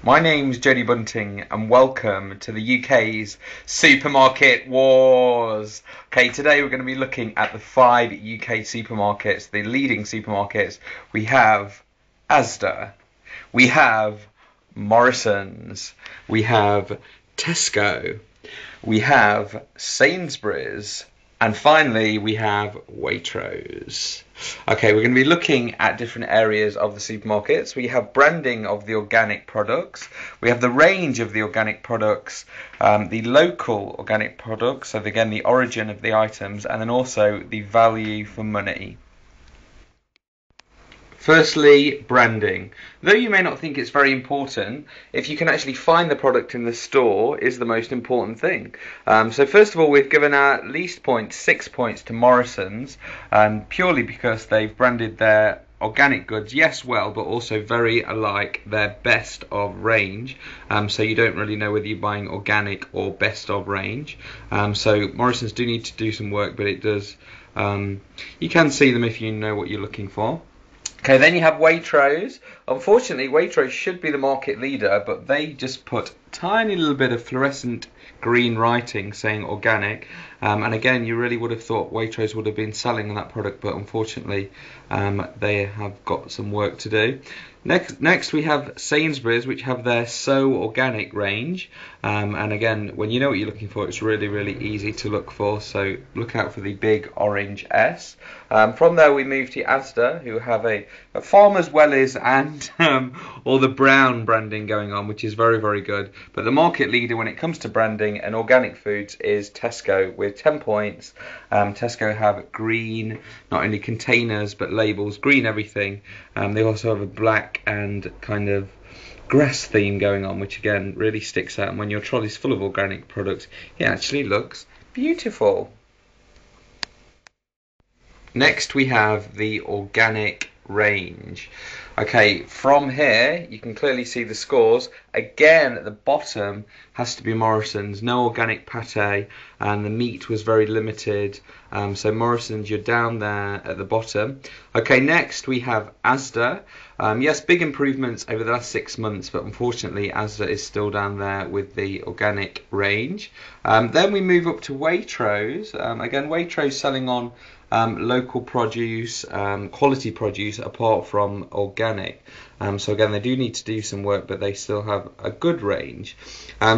My name's Jody Bunting and welcome to the UK's Supermarket Wars. Okay, today we're going to be looking at the 5 UK supermarkets, the leading supermarkets. We have Asda, we have Morrison's, we have Tesco, we have Sainsbury's, and finally we have Waitrose. Okay, we're going to be looking at different areas of the supermarkets. We have branding of the organic products. We have the range of the organic products, the local organic products, so again the origin of the items, and then also the value for money. Firstly, branding. Though you may not think it's very important, if you can actually find the product in the store is the most important thing. So first of all, we've given our least points, 6 points to Morrison's, purely because they've branded their organic goods, yes, well, but also very alike, their best of range. So you don't really know whether you're buying organic or best of range. So Morrison's do need to do some work, but it does. You can see them if you know what you're looking for. Okay, then you have Waitrose. Unfortunately, Waitrose should be the market leader, but they just put a tiny little bit of fluorescent green writing saying organic. And again, you really would have thought Waitrose would have been selling that product, but unfortunately, they have got some work to do. Next we have Sainsbury's, which have their So Organic range. And again, when you know what you're looking for, it's really, really easy to look for. So look out for the big orange S. From there we move to Asda, who have a Farmers Wellies and all the brown branding going on, which is very, very good. But the market leader when it comes to branding and organic foods is Tesco with 10 points. Tesco have green, not only containers, but labels, green everything. They also have a black and kind of grass theme going on, which again really sticks out. And when your trolley's full of organic products, it actually looks beautiful. Next we have the organic range. Okay, from here you can clearly see the scores. Again, at the bottom has to be Morrison's, no organic pate, and the meat was very limited. So Morrison's, you're down there at the bottom. Okay, next we have Asda. Yes, big improvements over the last 6 months, but unfortunately Asda is still down there with the organic range. Then we move up to Waitrose. Again, Waitrose selling on local produce, quality produce apart from organic. So again, they do need to do some work, but they still have a good range.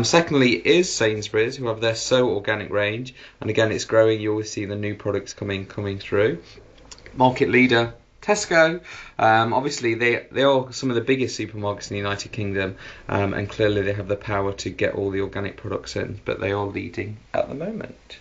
Secondly is Sainsbury's, who have their So Organic range, and again it's growing. You always see the new products coming through. Market leader Tesco. Obviously they are some of the biggest supermarkets in the United Kingdom, and clearly they have the power to get all the organic products in, but they are leading at the moment.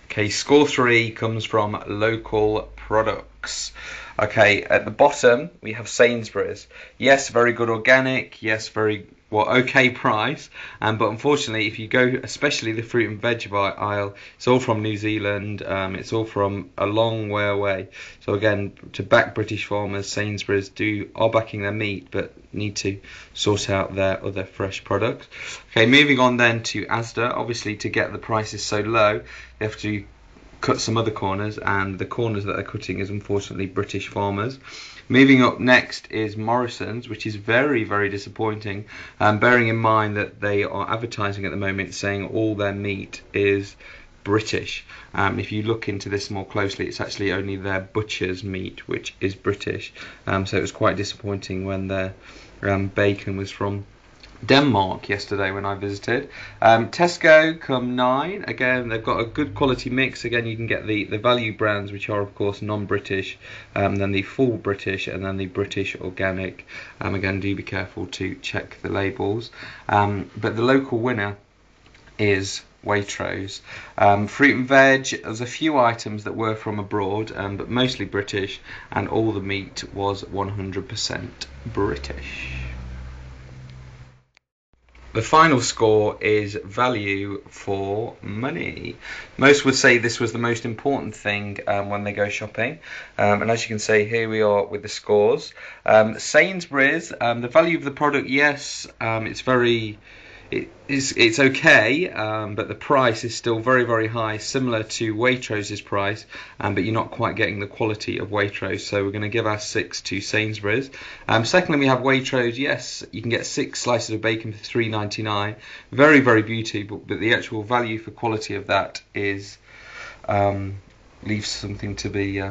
Okay, score 3 comes from local products. Okay, at the bottom we have Sainsbury's. Yes, very good organic. Yes, very okay price. But unfortunately, if you go, especially the fruit and veg aisle, it's all from New Zealand. It's all from a long way away. So again, to back British farmers, Sainsbury's are backing their meat, but need to sort out their other fresh products. Okay, moving on then to Asda. Obviously, to get the prices so low, they have to cut some other corners, and the corners that they're cutting is unfortunately British farmers. Moving up next is Morrison's, which is very, very disappointing, bearing in mind that they are advertising at the moment saying all their meat is British. If you look into this more closely, it's actually only their butcher's meat which is British. So it was quite disappointing when their bacon was from Denmark yesterday when I visited. Tesco come 9. Again, they've got a good quality mix. Again, you can get the value brands, which are of course non-British, then the full British, and then the British organic. Again, do be careful to check the labels. But the local winner is Waitrose. Fruit and veg, there's a few items that were from abroad, but mostly British, and all the meat was 100% British. The final score is value for money. Most would say this was the most important thing when they go shopping. And as you can see, here we are with the scores. Sainsbury's, the value of the product, yes, it's very it's okay, but the price is still very, very high, similar to Waitrose's price, but you're not quite getting the quality of Waitrose. So we're going to give our 6 to Sainsbury's. Secondly, we have Waitrose. Yes, you can get 6 slices of bacon for £3.99. Very, very beautiful, but the actual value for quality of that is leaves something to be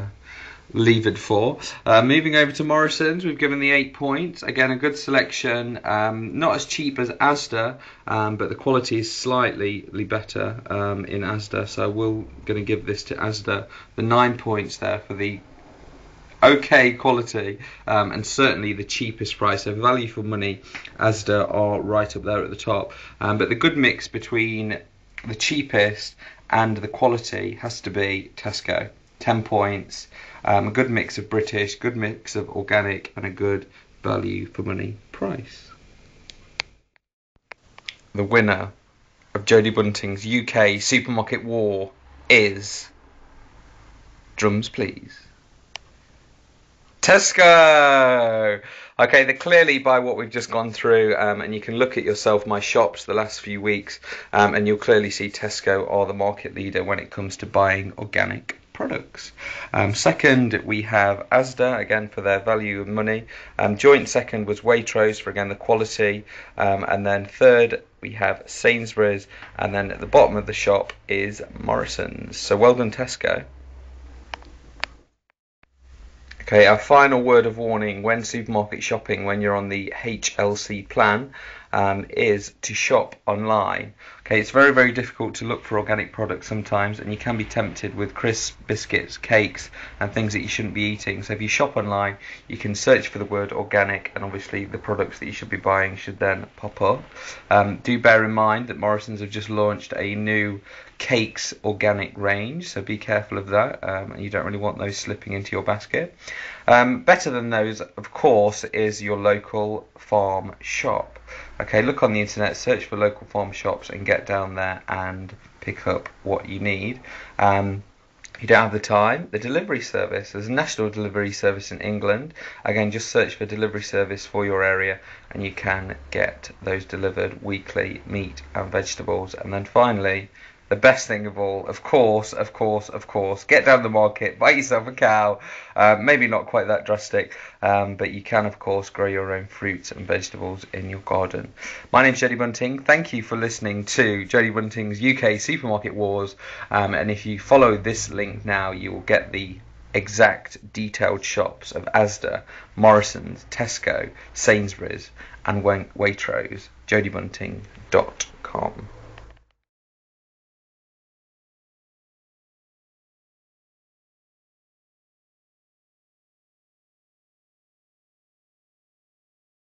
levered for. Moving over to Morrison's, we've given the 8 points. Again, a good selection. Not as cheap as Asda, but the quality is slightly better in Asda. So we're going to give this to Asda. The 9 points there for the okay quality, and certainly the cheapest price. So value for money, Asda are right up there at the top. But the good mix between the cheapest and the quality has to be Tesco. 10 points. A good mix of British, good mix of organic, and a good value for money price. The winner of Jody Bunting's UK supermarket war is, drums please, Tesco! Okay, they're clearly, by what we've just gone through, and you can look at yourself my shops the last few weeks, and you'll clearly see Tesco are the market leader when it comes to buying organic products. Second, we have Asda, again for their value of money. Joint second was Waitrose for, again, the quality. And then third, we have Sainsbury's. And then at the bottom of the shop is Morrison's. So well done, Tesco. Okay, our final word of warning when supermarket shopping, when you're on the HLC plan, is to shop online. Okay, it's very, very difficult to look for organic products sometimes, and you can be tempted with crisps, biscuits, cakes, and things that you shouldn't be eating. So if you shop online, you can search for the word organic, and obviously the products that you should be buying should then pop up. Do bear in mind that Morrison's have just launched a new cakes organic range, so be careful of that. You don't really want those slipping into your basket. Better than those, of course, is your local farm shop. Okay, look on the internet, search for local farm shops, and get down there and pick up what you need. If you don't have the time, the delivery service. There's a national delivery service in England. Again, just search for delivery service for your area, and you can get those delivered weekly, meat and vegetables. And then finally, the best thing of all, of course, get down the market, buy yourself a cow. Maybe not quite that drastic, but you can, of course, grow your own fruits and vegetables in your garden. My name's Jody Bunting. Thank you for listening to Jody Bunting's UK Supermarket Wars. And if you follow this link now, you will get the exact detailed shops of Asda, Morrison's, Tesco, Sainsbury's, and Waitrose. jodybunting.com.